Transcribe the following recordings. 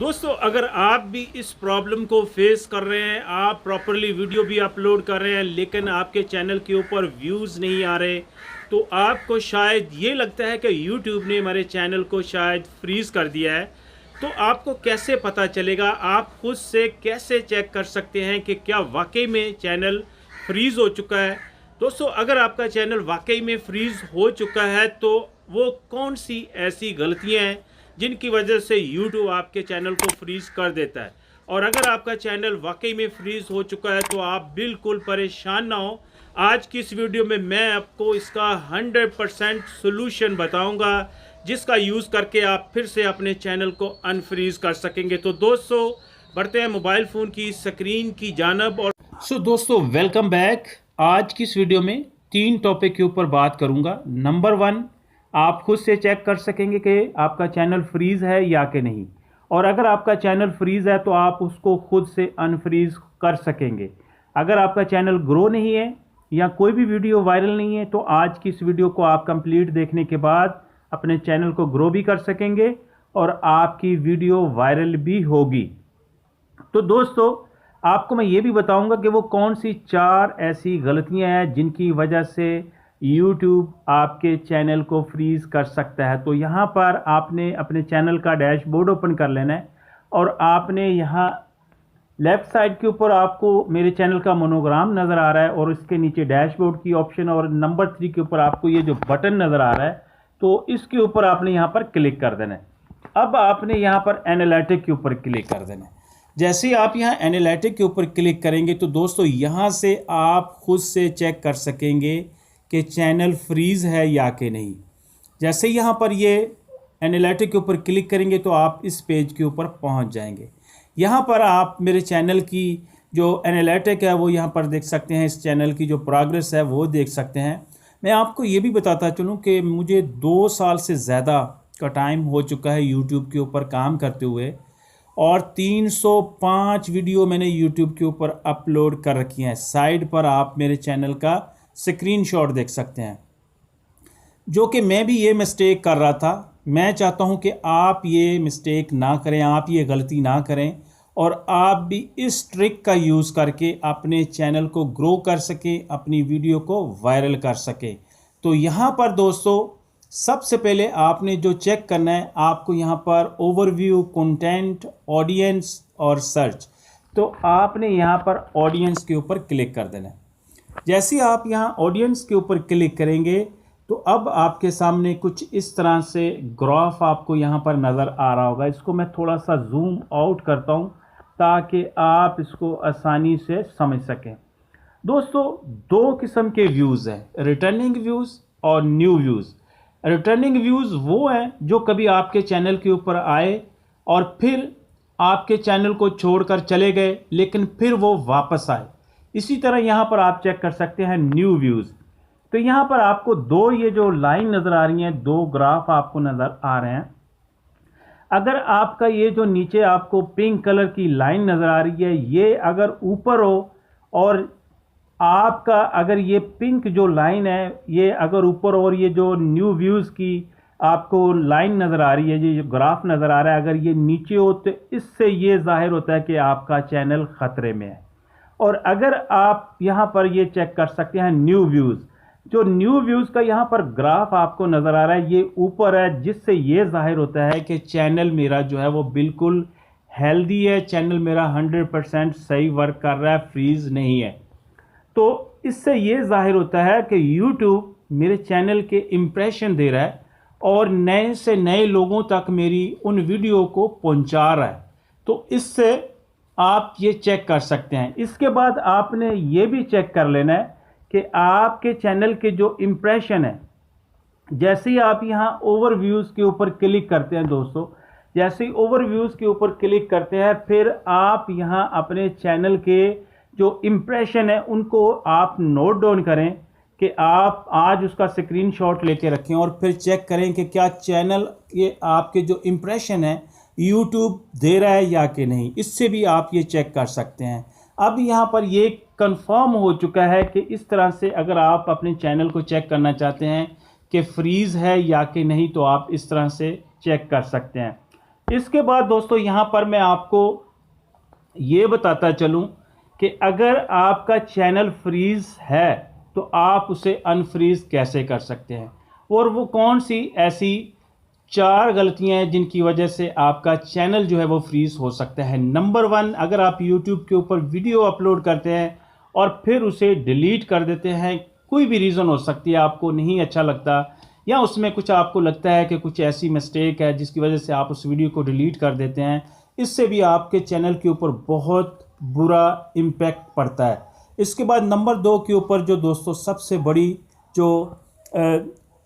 दोस्तों, अगर आप भी इस प्रॉब्लम को फेस कर रहे हैं, आप प्रॉपरली वीडियो भी अपलोड कर रहे हैं लेकिन आपके चैनल के ऊपर व्यूज़ नहीं आ रहे, तो आपको शायद ये लगता है कि YouTube ने हमारे चैनल को शायद फ्रीज़ कर दिया है। तो आपको कैसे पता चलेगा, आप खुद से कैसे चेक कर सकते हैं कि क्या वाकई में चैनल फ्रीज़ हो चुका है। दोस्तों, अगर आपका चैनल वाकई में फ्रीज़ हो चुका है तो वो कौन सी ऐसी गलतियां हैं जिनकी वजह से YouTube आपके चैनल को फ्रीज़ कर देता है। और अगर आपका चैनल वाकई में फ्रीज़ हो चुका है तो आप बिल्कुल परेशान ना हो। आज की इस वीडियो में मैं आपको इसका 100% सोल्यूशन बताऊंगा, जिसका यूज़ करके आप फिर से अपने चैनल को अनफ्रीज़ कर सकेंगे। तो दोस्तों, बढ़ते हैं मोबाइल फ़ोन की स्क्रीन की जानब। और दोस्तों, वेलकम बैक। आज की इस वीडियो में 3 टॉपिक के ऊपर बात करूंगा। नंबर 1, आप खुद से चेक कर सकेंगे कि आपका चैनल फ्रीज़ है या कि नहीं, और अगर आपका चैनल फ्रीज़ है तो आप उसको खुद से अनफ्रीज़ कर सकेंगे। अगर आपका चैनल ग्रो नहीं है या कोई भी वीडियो वायरल नहीं है तो आज की इस वीडियो को आप कंप्लीट देखने के बाद अपने चैनल को ग्रो भी कर सकेंगे और आपकी वीडियो वायरल भी होगी। तो दोस्तों, आपको मैं ये भी बताऊंगा कि वो कौन सी 4 ऐसी गलतियां हैं जिनकी वजह से YouTube आपके चैनल को फ्रीज़ कर सकता है। तो यहाँ पर आपने अपने चैनल का डैशबोर्ड ओपन कर लेना है और आपने यहाँ लेफ़्ट साइड के ऊपर आपको मेरे चैनल का मोनोग्राम नज़र आ रहा है और इसके नीचे डैशबोर्ड की ऑप्शन और नंबर 3 के ऊपर आपको ये जो बटन नज़र आ रहा है, तो इसके ऊपर आपने यहाँ पर क्लिक कर देना है। अब आपने यहाँ पर एनालिटिक के ऊपर क्लिक कर देना है। जैसे ही आप यहाँ एनालिटिक के ऊपर क्लिक करेंगे तो दोस्तों, यहाँ से आप खुद से चेक कर सकेंगे कि चैनल फ्रीज़ है या कि नहीं। जैसे ही यहाँ पर ये एनालिटिक के ऊपर क्लिक करेंगे तो आप इस पेज के ऊपर पहुँच जाएंगे। यहाँ पर आप मेरे चैनल की जो एनालिटिक है वो यहाँ पर देख सकते हैं। इस चैनल की जो प्रोग्रेस है वो देख सकते हैं। मैं आपको ये भी बताता चलूँ कि मुझे 2 साल से ज़्यादा का टाइम हो चुका है यूट्यूब के ऊपर काम करते हुए, और 305 वीडियो मैंने यूट्यूब के ऊपर अपलोड कर रखी हैं। साइड पर आप मेरे चैनल का स्क्रीनशॉट देख सकते हैं, जो कि मैं भी ये मिस्टेक कर रहा था। मैं चाहता हूं कि आप ये मिस्टेक ना करें, आप ये गलती ना करें और आप भी इस ट्रिक का यूज़ करके अपने चैनल को ग्रो कर सकें, अपनी वीडियो को वायरल कर सकें। तो यहाँ पर दोस्तों, सबसे पहले आपने जो चेक करना है, आपको यहाँ पर ओवरव्यू, कंटेंट, ऑडियंस और सर्च, तो आपने यहाँ पर ऑडियंस के ऊपर क्लिक कर देना है। जैसे आप यहाँ ऑडियंस के ऊपर क्लिक करेंगे तो अब आपके सामने कुछ इस तरह से ग्राफ आपको यहाँ पर नज़र आ रहा होगा। इसको मैं थोड़ा सा जूम आउट करता हूँ ताकि आप इसको आसानी से समझ सकें। दोस्तों, 2 किस्म के व्यूज़ हैं, रिटर्निंग व्यूज़ और न्यू व्यूज़। रिटर्निंग व्यूज़ वो हैं जो कभी आपके चैनल के ऊपर आए और फिर आपके चैनल को छोड़कर चले गए लेकिन फिर वो वापस आए। इसी तरह यहाँ पर आप चेक कर सकते हैं न्यू व्यूज़। तो यहाँ पर आपको 2 ये जो लाइन नज़र आ रही हैं, 2 ग्राफ आपको नज़र आ रहे हैं। अगर आपका ये जो नीचे आपको पिंक कलर की लाइन नज़र आ रही है, ये अगर ऊपर हो और आपका अगर ये पिंक जो लाइन है ये अगर ऊपर, और ये जो न्यू व्यूज़ की आपको लाइन नज़र आ रही है, ये जो ग्राफ नज़र आ रहा है, अगर ये नीचे हो तो इससे ये जाहिर होता है कि आपका चैनल ख़तरे में है। और अगर आप यहाँ पर ये चेक कर सकते हैं न्यू व्यूज़, जो न्यू व्यूज़ का यहाँ पर ग्राफ आपको नज़र आ रहा है ये ऊपर है, जिससे ये जाहिर होता है कि चैनल मेरा जो है वो बिल्कुल हेल्दी है, चैनल मेरा 100% सही वर्क कर रहा है, फ्रीज़ नहीं है। तो इससे ये जाहिर होता है कि YouTube मेरे चैनल के इम्प्रेशन दे रहा है और नए से नए लोगों तक मेरी उन वीडियो को पहुंचा रहा है। तो इससे आप ये चेक कर सकते हैं। इसके बाद आपने ये भी चेक कर लेना है कि आपके चैनल के जो इम्प्रेशन है, जैसे ही आप यहाँ ओवरव्यूज़ के ऊपर क्लिक करते हैं दोस्तों, जैसे ही ओवरव्यूज़ के ऊपर क्लिक करते हैं फिर आप यहाँ अपने चैनल के जो इम्प्रेशन है उनको आप नोट डाउन करें कि आप आज उसका स्क्रीनशॉट लेके रखें और फिर चेक करें कि क्या चैनल के आपके जो इम्प्रेशन है YouTube दे रहा है या कि नहीं। इससे भी आप ये चेक कर सकते हैं। अब यहाँ पर ये कंफर्म हो चुका है कि इस तरह से अगर आप अपने चैनल को चेक करना चाहते हैं कि फ्रीज़ है या कि नहीं, तो आप इस तरह से चेक कर सकते हैं। इसके बाद दोस्तों यहाँ पर मैं आपको ये बताता चलूँ कि अगर आपका चैनल फ्रीज़ है तो आप उसे अनफ्रीज़ कैसे कर सकते हैं, और वो कौन सी ऐसी 4 गलतियां हैं जिनकी वजह से आपका चैनल जो है वो फ्रीज़ हो सकता है। नंबर 1, अगर आप यूट्यूब के ऊपर वीडियो अपलोड करते हैं और फिर उसे डिलीट कर देते हैं, कोई भी रीज़न हो सकती है, आपको नहीं अच्छा लगता या उसमें कुछ आपको लगता है कि कुछ ऐसी मिस्टेक है जिसकी वजह से आप उस वीडियो को डिलीट कर देते हैं, इससे भी आपके चैनल के ऊपर बहुत बुरा इम्पैक्ट पड़ता है। इसके बाद नंबर 2 के ऊपर जो दोस्तों सबसे बड़ी जो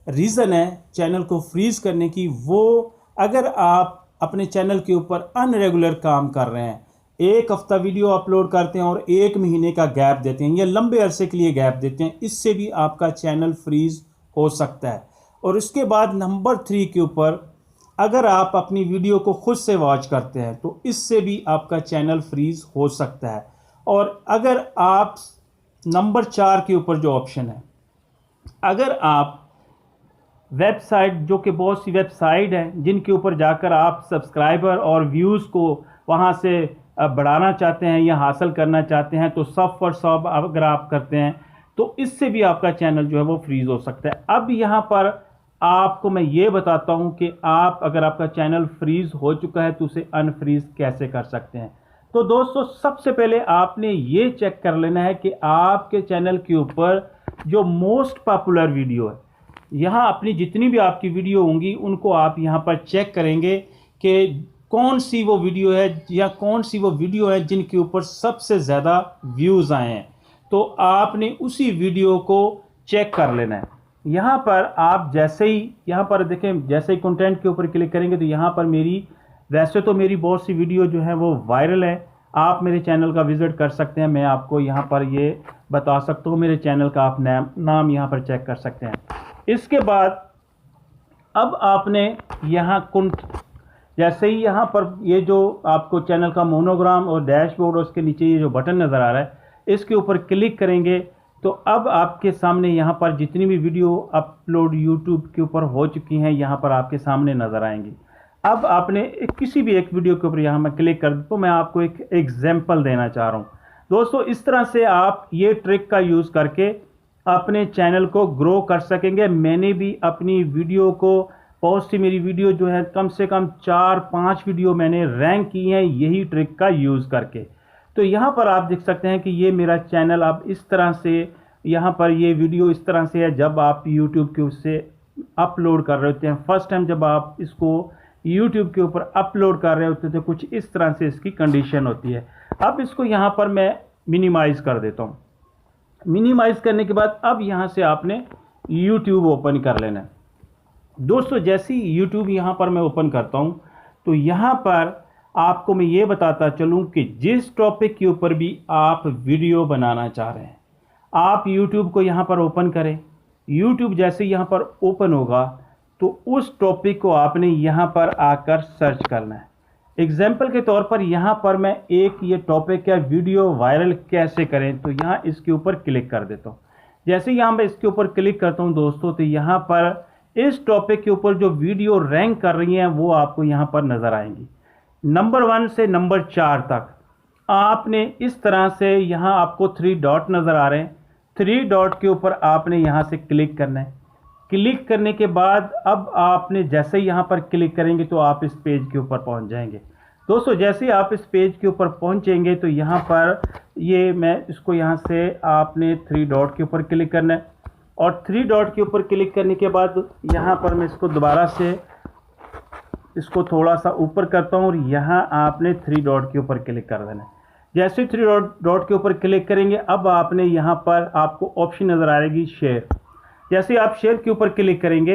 रीज़न है चैनल को फ्रीज़ करने की, वो अगर आप अपने चैनल के ऊपर अनरेगुलर काम कर रहे हैं, एक हफ्ता वीडियो अपलोड करते हैं और 1 महीने का गैप देते हैं या लंबे अरसे के लिए गैप देते हैं, इससे भी आपका चैनल फ्रीज़ हो सकता है। और इसके बाद नंबर 3 के ऊपर अगर आप अपनी वीडियो को खुद से वॉच करते हैं तो इससे भी आपका चैनल फ्रीज़ हो सकता है। और अगर आप नंबर 4 के ऊपर जो ऑप्शन है, अगर आप वेबसाइट, जो कि बहुत सी वेबसाइट हैं जिनके ऊपर जाकर आप सब्सक्राइबर और व्यूज़ को वहाँ से बढ़ाना चाहते हैं या हासिल करना चाहते हैं, तो सब फॉर सब अगर आप करते हैं तो इससे भी आपका चैनल जो है वो फ्रीज़ हो सकता है। अब यहाँ पर आपको मैं ये बताता हूँ कि आप अगर आपका चैनल फ्रीज़ हो चुका है तो उसे अनफ्रीज़ कैसे कर सकते हैं। तो दोस्तों सबसे पहले आपने ये चेक कर लेना है कि आपके चैनल के ऊपर जो मोस्ट पॉपुलर वीडियो है, यहाँ अपनी जितनी भी आपकी वीडियो होंगी उनको आप यहाँ पर चेक करेंगे कि कौन सी वो वीडियो है या कौन सी वो वीडियो है जिनके ऊपर सबसे ज़्यादा व्यूज़ आए हैं, तो आपने उसी वीडियो को चेक कर लेना है। यहाँ पर आप जैसे ही यहाँ पर देखें, जैसे ही कंटेंट के ऊपर क्लिक करेंगे तो यहाँ पर वैसे तो मेरी बहुत सी वीडियो जो है वो वायरल है, आप मेरे चैनल का विज़िट कर सकते हैं, मैं आपको यहाँ पर ये बता सकता हूँ, मेरे चैनल का आप नाम यहाँ पर चेक कर सकते हैं। इसके बाद अब आपने यहाँ जैसे ही यहाँ पर ये जो आपको चैनल का मोनोग्राम और डैशबोर्ड और उसके नीचे ये जो बटन नज़र आ रहा है, इसके ऊपर क्लिक करेंगे तो अब आपके सामने यहाँ पर जितनी भी वीडियो अपलोड यूट्यूब के ऊपर हो चुकी हैं यहाँ पर आपके सामने नज़र आएंगी। अब आपने किसी भी एक वीडियो के ऊपर यहाँ मैं क्लिक कर दूँ तो मैं आपको एक एग्जाम्पल देना चाह रहा हूँ। दोस्तों इस तरह से आप ये ट्रिक का यूज़ करके अपने चैनल को ग्रो कर सकेंगे। मैंने भी अपनी वीडियो को, बहुत सी मेरी वीडियो जो है कम से कम 4-5 वीडियो मैंने रैंक की हैं यही ट्रिक का यूज़ करके। तो यहाँ पर आप देख सकते हैं कि ये मेरा चैनल अब इस तरह से, यहाँ पर ये वीडियो इस तरह से है जब आप YouTube के उससे अपलोड कर रहे होते हैं। फर्स्ट टाइम जब आप इसको YouTube के ऊपर अपलोड कर रहे होते थे कुछ इस तरह से इसकी कंडीशन होती है। अब इसको यहाँ पर मैं मिनिमाइज़ कर देता हूँ। मिनिमाइज़ करने के बाद अब यहाँ से आपने YouTube ओपन कर लेना है। दोस्तों जैसे ही YouTube यहाँ पर मैं ओपन करता हूँ तो यहाँ पर आपको मैं ये बताता चलूँ कि जिस टॉपिक के ऊपर भी आप वीडियो बनाना चाह रहे हैं, आप YouTube को यहाँ पर ओपन करें। YouTube जैसे यहाँ पर ओपन होगा तो उस टॉपिक को आपने यहाँ पर आकर सर्च करना है। एग्जाम्पल के तौर पर यहाँ पर मैं एक ये टॉपिक है, वीडियो वायरल कैसे करें, तो यहाँ इसके ऊपर क्लिक कर देता हूँ। जैसे यहाँ मैं इसके ऊपर क्लिक करता हूँ दोस्तों तो यहाँ पर इस टॉपिक के ऊपर जो वीडियो रैंक कर रही हैं वो आपको यहाँ पर नज़र आएंगी। नंबर 1 से नंबर 4 तक आपने इस तरह से, यहाँ आपको 3 डॉट नज़र आ रहे हैं, 3 डॉट के ऊपर आपने यहाँ से क्लिक करना है। क्लिक करने के बाद अब आपने जैसे ही यहाँ पर क्लिक करेंगे तो आप इस पेज के ऊपर पहुँच जाएंगे। दोस्तों जैसे ही आप इस पेज के ऊपर पहुँचेंगे तो यहाँ पर ये मैं इसको यहाँ से आपने 3 डॉट के ऊपर क्लिक करना है और 3 डॉट के ऊपर क्लिक करने के बाद यहाँ पर मैं इसको दोबारा से इसको थोड़ा सा ऊपर करता हूँ और यहाँ आपने 3 डॉट के ऊपर क्लिक कर देना है। जैसे 3 डॉट के ऊपर क्लिक करेंगे अब आपने यहाँ पर आपको ऑप्शन नज़र आएगी शेयर। जैसे आप शेयर के ऊपर क्लिक करेंगे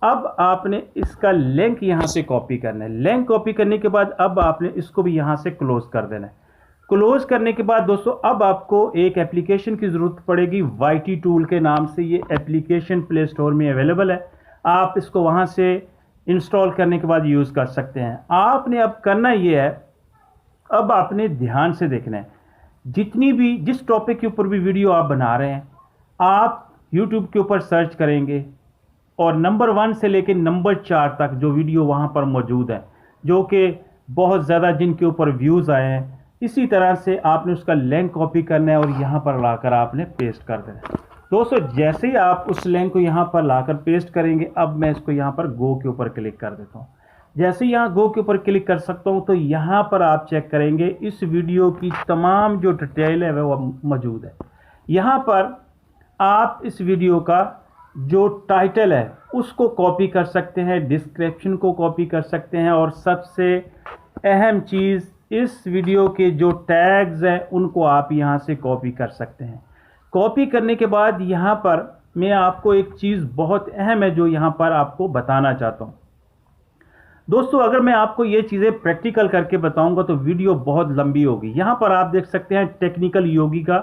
अब आपने इसका लिंक यहाँ से कॉपी करना है। लिंक कॉपी करने के बाद अब आपने इसको भी यहाँ से क्लोज कर देना है। क्लोज करने के बाद दोस्तों अब आपको एक एप्लीकेशन की ज़रूरत पड़ेगी, YT टूल के नाम से ये एप्लीकेशन प्ले स्टोर में अवेलेबल है। आप इसको वहाँ से इंस्टॉल करने के बाद यूज़ कर सकते हैं। आपने अब करना ये है, अब आपने ध्यान से देखना है, जिस टॉपिक के ऊपर भी वीडियो आप बना रहे हैं आप YouTube के ऊपर सर्च करेंगे और नंबर 1 से लेकर नंबर 4 तक जो वीडियो वहाँ पर मौजूद है जो कि बहुत ज़्यादा जिनके ऊपर व्यूज़ आए हैं। इसी तरह से आपने उसका लिंक कॉपी करना है और यहाँ पर लाकर आपने पेस्ट कर देना है। दोस्तों जैसे ही आप उस लिंक को यहाँ पर लाकर पेस्ट करेंगे, अब मैं इसको यहाँ पर गो के ऊपर क्लिक कर देता हूँ। जैसे ही यहाँ गो के ऊपर क्लिक कर सकता हूँ तो यहाँ पर आप चेक करेंगे इस वीडियो की तमाम जो डिटेल है वो मौजूद है। यहाँ पर आप इस वीडियो का जो टाइटल है उसको कॉपी कर सकते हैं, डिस्क्रिप्शन को कॉपी कर सकते हैं, और सबसे अहम चीज़ इस वीडियो के जो टैग्स हैं उनको आप यहाँ से कॉपी कर सकते हैं। कॉपी करने के बाद यहाँ पर मैं आपको एक चीज़ बहुत अहम है जो यहाँ पर आपको बताना चाहता हूँ। दोस्तों अगर मैं आपको ये चीज़ें प्रैक्टिकल करके बताऊंगा तो वीडियो बहुत लंबी होगी। यहाँ पर आप देख सकते हैं टेक्निकल योगी का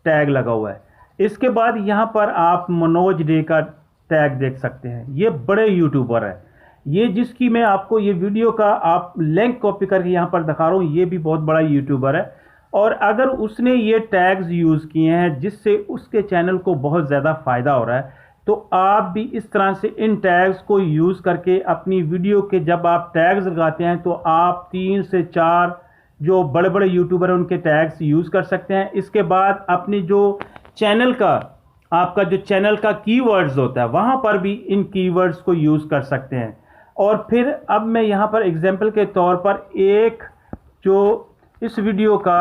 टैग लगा हुआ है। इसके बाद यहाँ पर आप मनोज डे का टैग देख सकते हैं। ये बड़े यूट्यूबर है, ये जिसकी मैं आपको ये वीडियो का आप लिंक कॉपी करके यहाँ पर दिखा रहा हूँ, ये भी बहुत बड़ा यूट्यूबर है। और अगर उसने ये टैग्स यूज़ किए हैं जिससे उसके चैनल को बहुत ज़्यादा फ़ायदा हो रहा है, तो आप भी इस तरह से इन टैग्स को यूज़ करके अपनी वीडियो के जब आप टैग्स लगाते हैं तो आप 3 से 4 जो बड़े बड़े यूट्यूबर हैं उनके टैग्स यूज़ कर सकते हैं। इसके बाद अपनी जो चैनल का आपका जो चैनल का कीवर्ड्स होता है वहाँ पर भी इन कीवर्ड्स को यूज़ कर सकते हैं। और फिर अब मैं यहाँ पर एग्जाम्पल के तौर पर एक जो इस वीडियो का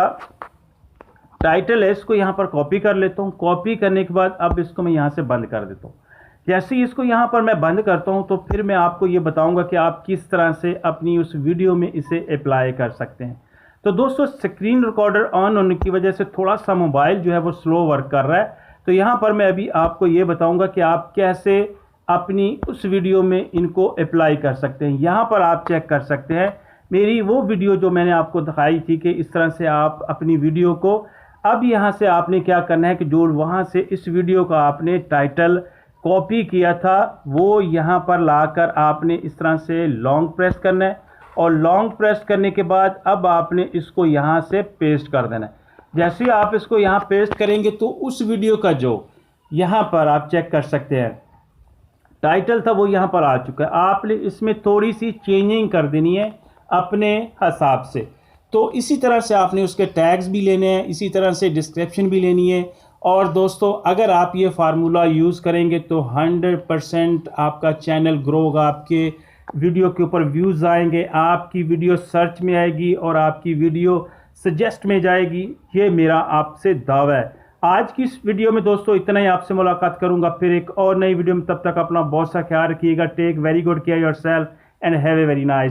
टाइटल है इसको यहाँ पर कॉपी कर लेता हूँ। कॉपी करने के बाद अब इसको मैं यहाँ से बंद कर देता हूँ। जैसे ही इसको यहाँ पर मैं बंद करता हूँ तो फिर मैं आपको ये बताऊँगा कि आप किस तरह से अपनी उस वीडियो में इसे अप्लाई कर सकते हैं। तो दोस्तों स्क्रीन रिकॉर्डर ऑन होने की वजह से थोड़ा सा मोबाइल जो है वो स्लो वर्क कर रहा है, तो यहाँ पर मैं अभी आपको ये बताऊँगा कि आप कैसे अपनी उस वीडियो में इनको अप्लाई कर सकते हैं। यहाँ पर आप चेक कर सकते हैं मेरी वो वीडियो जो मैंने आपको दिखाई थी कि इस तरह से आप अपनी वीडियो को, अब यहाँ से आपने क्या करना है कि जो वहाँ से इस वीडियो का आपने टाइटल कॉपी किया था वो यहाँ पर लाकर आपने इस तरह से लॉन्ग प्रेस करना है, और लॉन्ग प्रेस करने के बाद अब आपने इसको यहाँ से पेस्ट कर देना है। जैसे ही आप इसको यहाँ पेस्ट करेंगे तो उस वीडियो का जो यहाँ पर आप चेक कर सकते हैं टाइटल था वो यहाँ पर आ चुका है। आपने इसमें थोड़ी सी चेंजिंग कर देनी है अपने हिसाब से। तो इसी तरह से आपने उसके टैग्स भी लेने हैं, इसी तरह से डिस्क्रिप्शन भी लेनी है। और दोस्तों अगर आप ये फार्मूला यूज़ करेंगे तो 100% आपका चैनल ग्रो होगा, आपके वीडियो के ऊपर व्यूज़ आएंगे, आपकी वीडियो सर्च में आएगी और आपकी वीडियो सजेस्ट में जाएगी। ये मेरा आपसे दावा है। आज की इस वीडियो में दोस्तों इतना ही। आपसे मुलाकात करूंगा फिर एक और नई वीडियो में। तब तक अपना बहुत सा ख्याल रखिएगा। Take very good care yourself and have a very nice